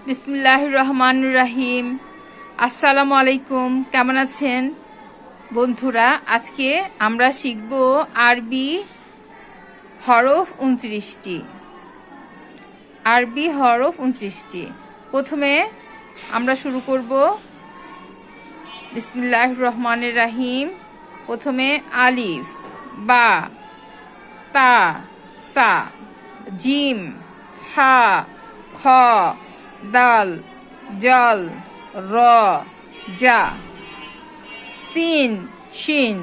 বিসমিল্লাহির রহমানির রহিম। আসসালামু আলাইকুম। কেমন আছেন বন্ধুরা? আজকে আমরা শিখব আরবি হরফ 29টি। আরবি হরফ 29টি। প্রথমে আমরা শুরু করব বিসমিল্লাহির রহমানির রহিম। প্রথমে আলিফ, বা, তা, সা, জিম, হা, খ, দাল, জল, র, জা, সিন, শিন,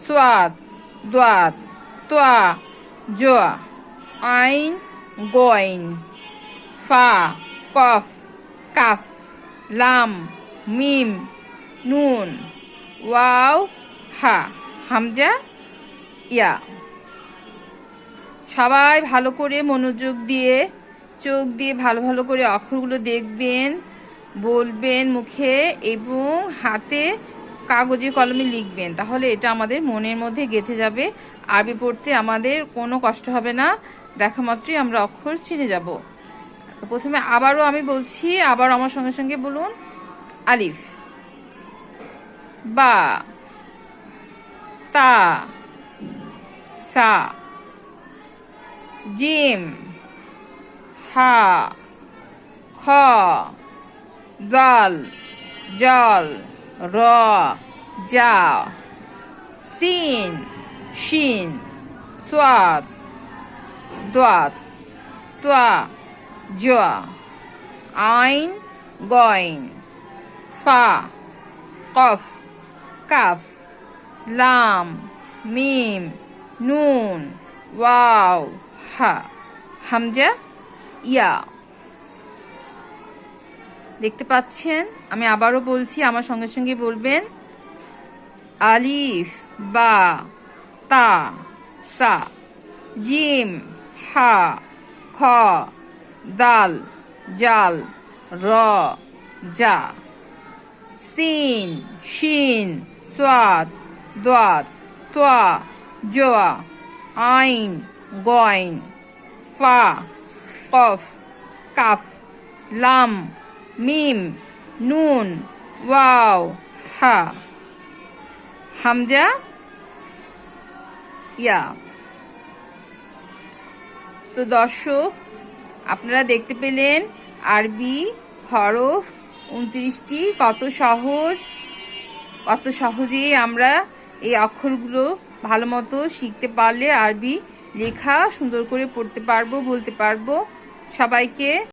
সোয়াদ, দোয়াত, তোয়া, জোয়া, আইন, গইন, ফা, কফ, কাফ, লাম, মিম, নুন, ওয়াও, হা, হামজা, ইয়া। সবাই ভালো করে মনোযোগ দিয়ে চোখ দিয়ে ভালো ভালো করে অক্ষরগুলো দেখবেন, বলবেন মুখে এবং হাতে কাগজে কলমে লিখবেন। তাহলে এটা আমাদের মনের মধ্যে গেঁথে যাবে। আরবি পড়তে আমাদের কোনো কষ্ট হবে না, দেখা মাত্রই আমরা অক্ষর চিনে যাব। তো প্রথমে আবারও আমি বলছি, আবার আমার সঙ্গে সঙ্গে বলুন। আলিফ, বা, তা, সা, জিম, হা, খ, দাল, জল, র, জা, সিন, শিন, সোয়াদ, দোয়াত, তোয়া, জোয়া, আইন, গইন, ফা, কফ, কাফ, লাম, মিম, নুন, ওয়াও, হা, হামজা, ইয়া। দেখতে পাচ্ছেন? আমি আবারও বলছি, আমার সঙ্গে সঙ্গে বলবেন। আলিফ, বা, তা, সা, জিম, হা, খ, দাল, জাল, র, জা, সিন, শিন, সোয়াদ, দোয়াত, তোয়া, জোয়া, আইন, গইন, ফা, কফ, কাফ, লাম, মিম, নুন, ওয়াও, হা, হামজা, ইয়া। তো দর্শক, আপনারা দেখতে পেলেন আরবি হরফ 29টি কত সহজ, কত সহজেই আমরা এই অক্ষরগুলো ভালো মতো শিখতে পারলে আরবি লেখা সুন্দর করে পড়তে পারবো, বলতে পারবো। সবাইকে